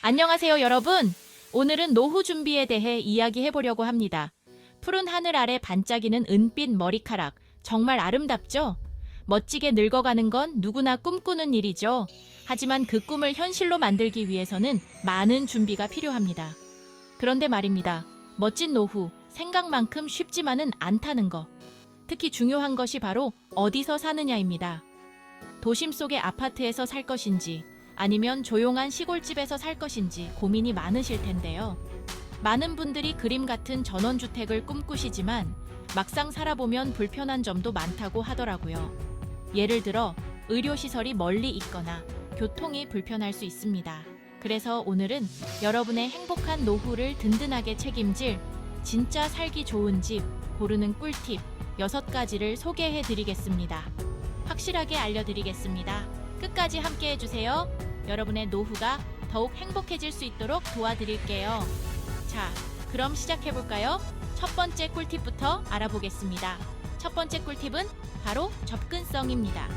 안녕하세요, 여러분. 오늘은 노후 준비에 대해 이야기해 보려고 합니다. 푸른 하늘 아래 반짝이는 은빛 머리카락. 정말 아름답죠? 멋지게 늙어가는 건 누구나 꿈꾸는 일이죠. 하지만 그 꿈을 현실로 만들기 위해서는 많은 준비가 필요합니다. 그런데 말입니다. 멋진 노후, 생각만큼 쉽지만은 않다는 거. 특히 중요한 것이 바로 어디서 사느냐입니다. 도심 속의 아파트에서 살 것인지, 아니면 조용한 시골집에서 살 것인지 고민이 많으실 텐데요. 많은 분들이 그림 같은 전원주택을 꿈꾸시지만 막상 살아보면 불편한 점도 많다고 하더라고요. 예를 들어 의료시설이 멀리 있거나 교통이 불편할 수 있습니다. 그래서 오늘은 여러분의 행복한 노후를 든든하게 책임질 진짜 살기 좋은 집 고르는 꿀팁 6가지를 소개해 드리겠습니다. 확실하게 알려드리겠습니다. 끝까지 함께 해주세요. 여러분의 노후가 더욱 행복해질 수 있도록 도와드릴게요. 자, 그럼 시작해볼까요? 첫 번째 꿀팁부터 알아보겠습니다. 첫 번째 꿀팁은 바로 접근성입니다.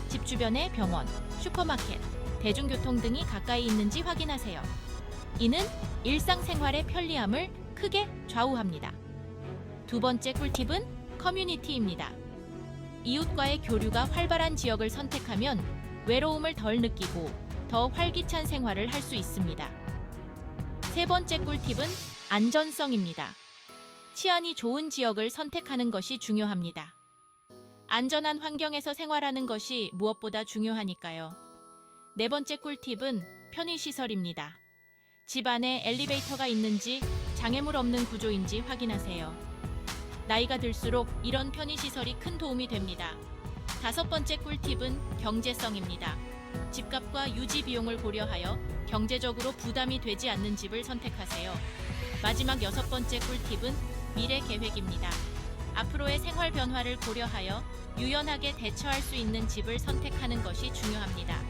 집 주변의 병원, 슈퍼마켓, 대중교통 등이 가까이 있는지 확인하세요. 이는 일상생활의 편리함을 크게 좌우합니다. 두 번째 꿀팁은 커뮤니티입니다. 이웃과의 교류가 활발한 지역을 선택하면 외로움을 덜 느끼고 더 활기찬 생활을 할 수 있습니다. 세 번째 꿀팁은 안전성입니다. 치안이 좋은 지역을 선택하는 것이 중요합니다. 안전한 환경에서 생활하는 것이 무엇보다 중요하니까요. 네 번째 꿀팁은 편의시설입니다. 집 안에 엘리베이터가 있는지 장애물 없는 구조인지 확인하세요. 나이가 들수록 이런 편의시설이 큰 도움이 됩니다. 다섯 번째 꿀팁은 경제성입니다. 집값과 유지 비용을 고려하여 경제적으로 부담이 되지 않는 집을 선택하세요. 마지막 여섯 번째 꿀팁은 미래 계획입니다. 앞으로의 생활 변화를 고려하여 유연하게 대처할 수 있는 집을 선택하는 것이 중요합니다.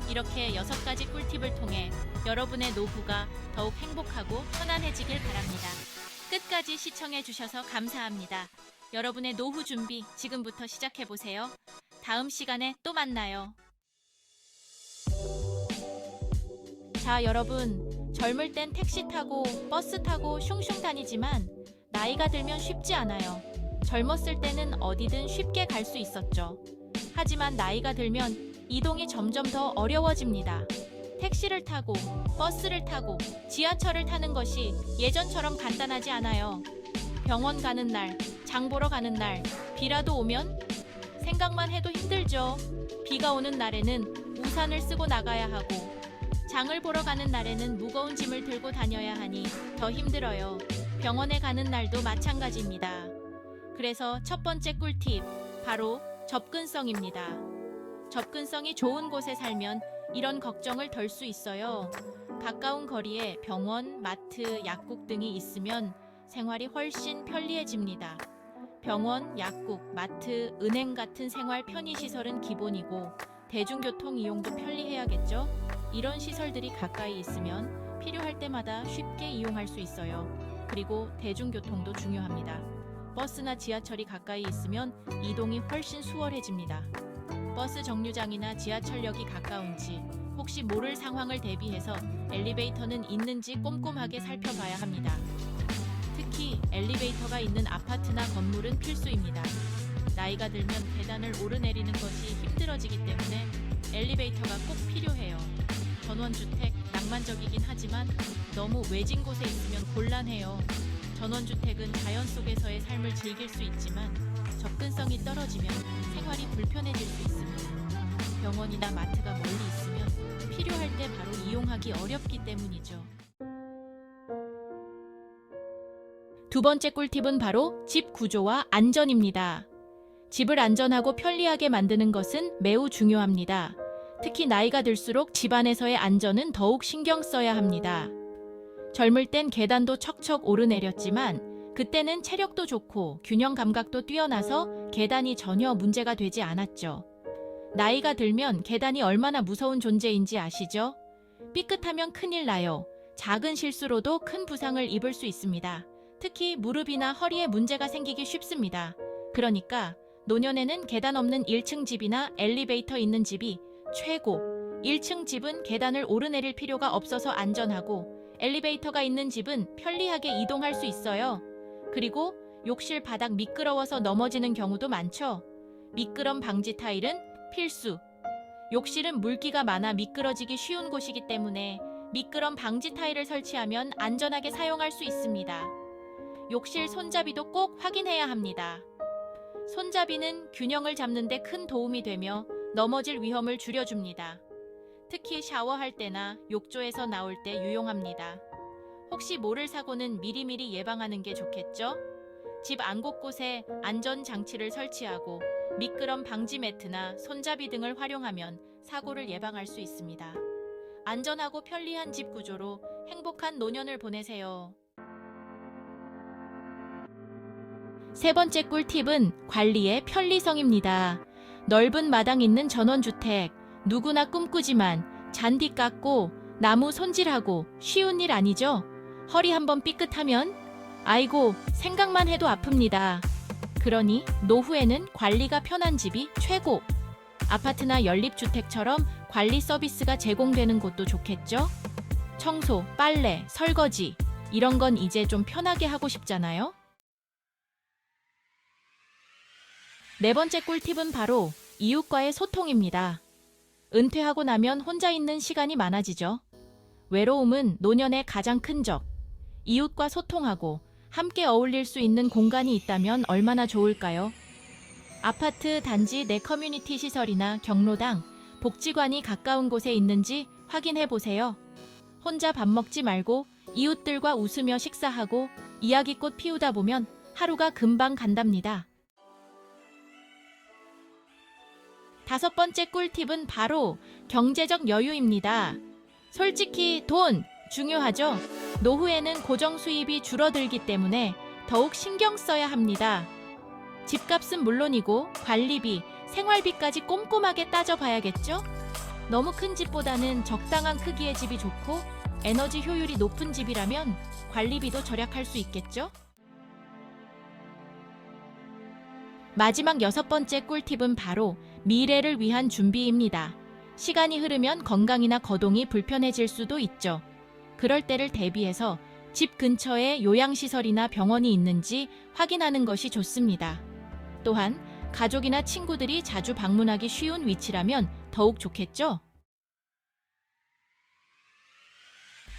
이렇게 6가지 꿀팁을 통해 여러분의 노후가 더욱 행복하고 편안해지길 바랍니다. 끝까지 시청해 주셔서 감사합니다. 여러분의 노후 준비 지금부터 시작해 보세요. 다음 시간에 또 만나요. 자, 여러분, 젊을 땐 택시 타고 버스 타고 슝슝 다니지만 나이가 들면 쉽지 않아요. 젊었을 때는 어디든 쉽게 갈 수 있었죠. 하지만 나이가 들면 이동이 점점 더 어려워집니다. 택시를 타고 버스를 타고 지하철을 타는 것이 예전처럼 간단하지 않아요. 병원 가는 날, 장 보러 가는 날, 비라도 오면 생각만 해도 힘들죠. 비가 오는 날에는 우산을 쓰고 나가야 하고 장을 보러 가는 날에는 무거운 짐을 들고 다녀야 하니 더 힘들어요. 병원에 가는 날도 마찬가지입니다. 그래서 첫 번째 꿀팁, 바로 접근성입니다. 접근성이 좋은 곳에 살면 이런 걱정을 덜 수 있어요. 가까운 거리에 병원, 마트, 약국 등이 있으면 생활이 훨씬 편리해집니다. 병원, 약국, 마트, 은행 같은 생활 편의시설은 기본이고 대중교통 이용도 편리해야겠죠? 이런 시설들이 가까이 있으면 필요할 때마다 쉽게 이용할 수 있어요. 그리고 대중교통도 중요합니다. 버스나 지하철이 가까이 있으면 이동이 훨씬 수월해집니다. 버스 정류장이나 지하철역이 가까운지 혹시 모를 상황을 대비해서 엘리베이터는 있는지 꼼꼼하게 살펴봐야 합니다. 특히 엘리베이터가 있는 아파트나 건물은 필수입니다. 나이가 들면 계단을 오르내리는 것이 힘들어지기 때문에 엘리베이터가 꼭 필요해요. 전원주택 낭만적이긴 하지만 너무 외진 곳에 있으면 곤란해요. 전원주택은 자연 속에서의 삶을 즐길 수 있지만 접근성이 떨어지면 생활이 불편해질 수 있습니다. 병원이나 마트가 멀리 있으면 필요할 때 바로 이용하기 어렵기 때문이죠. 두 번째 꿀팁은 바로 집 구조와 안전입니다. 집을 안전하고 편리하게 만드는 것은 매우 중요합니다. 특히 나이가 들수록 집안에서의 안전은 더욱 신경 써야 합니다. 젊을 땐 계단도 척척 오르내렸지만 그때는 체력도 좋고 균형 감각도 뛰어나서 계단이 전혀 문제가 되지 않았죠. 나이가 들면 계단이 얼마나 무서운 존재인지 아시죠? 삐끗하면 큰일 나요. 작은 실수로도 큰 부상을 입을 수 있습니다. 특히 무릎이나 허리에 문제가 생기기 쉽습니다. 그러니까 노년에는 계단 없는 1층 집이나 엘리베이터 있는 집이 최고, 1층 집은 계단을 오르내릴 필요가 없어서 안전하고 엘리베이터가 있는 집은 편리하게 이동할 수 있어요. 그리고 욕실 바닥 미끄러워서 넘어지는 경우도 많죠. 미끄럼 방지 타일은 필수. 욕실은 물기가 많아 미끄러지기 쉬운 곳이기 때문에 미끄럼 방지 타일을 설치하면 안전하게 사용할 수 있습니다. 욕실 손잡이도 꼭 확인해야 합니다. 손잡이는 균형을 잡는 데 큰 도움이 되며 넘어질 위험을 줄여줍니다. 특히 샤워할 때나 욕조에서 나올 때 유용합니다. 혹시 모를 사고는 미리미리 예방하는 게 좋겠죠? 집 안 곳곳에 안전장치를 설치하고 미끄럼 방지 매트나 손잡이 등을 활용하면 사고를 예방할 수 있습니다. 안전하고 편리한 집 구조로 행복한 노년을 보내세요. 세 번째 꿀팁은 관리의 편리성입니다. 넓은 마당 있는 전원주택, 누구나 꿈꾸지만 잔디 깎고 나무 손질하고 쉬운 일 아니죠? 허리 한번 삐끗하면 아이고 생각만 해도 아픕니다. 그러니 노후에는 관리가 편한 집이 최고. 아파트나 연립주택처럼 관리 서비스가 제공되는 곳도 좋겠죠? 청소, 빨래, 설거지 이런 건 이제 좀 편하게 하고 싶잖아요? 네 번째 꿀팁은 바로 이웃과의 소통입니다. 은퇴하고 나면 혼자 있는 시간이 많아지죠. 외로움은 노년의 가장 큰 적. 이웃과 소통하고 함께 어울릴 수 있는 공간이 있다면 얼마나 좋을까요? 아파트, 단지 내 커뮤니티 시설이나 경로당, 복지관이 가까운 곳에 있는지 확인해 보세요. 혼자 밥 먹지 말고 이웃들과 웃으며 식사하고 이야기꽃 피우다 보면 하루가 금방 간답니다. 다섯 번째 꿀팁은 바로 경제적 여유입니다. 솔직히 돈 중요하죠? 노후에는 고정 수입이 줄어들기 때문에 더욱 신경 써야 합니다. 집값은 물론이고 관리비, 생활비까지 꼼꼼하게 따져봐야겠죠? 너무 큰 집보다는 적당한 크기의 집이 좋고 에너지 효율이 높은 집이라면 관리비도 절약할 수 있겠죠? 마지막 여섯 번째 꿀팁은 바로 미래를 위한 준비입니다. 시간이 흐르면 건강이나 거동이 불편해질 수도 있죠. 그럴 때를 대비해서 집 근처에 요양시설이나 병원이 있는지 확인하는 것이 좋습니다. 또한 가족이나 친구들이 자주 방문하기 쉬운 위치라면 더욱 좋겠죠?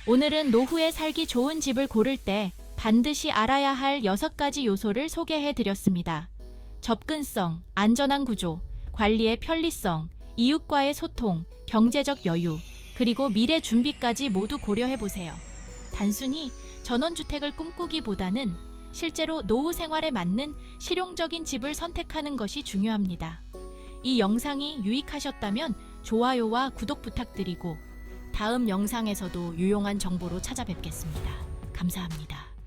오늘은 노후에 살기 좋은 집을 고를 때 반드시 알아야 할 6가지 요소를 소개해 드렸습니다. 접근성, 안전한 구조, 관리의 편리성, 이웃과의 소통, 경제적 여유, 그리고 미래 준비까지 모두 고려해 보세요. 단순히 전원주택을 꿈꾸기보다는 실제로 노후 생활에 맞는 실용적인 집을 선택하는 것이 중요합니다. 이 영상이 유익하셨다면 좋아요와 구독 부탁드리고 다음 영상에서도 유용한 정보로 찾아뵙겠습니다. 감사합니다.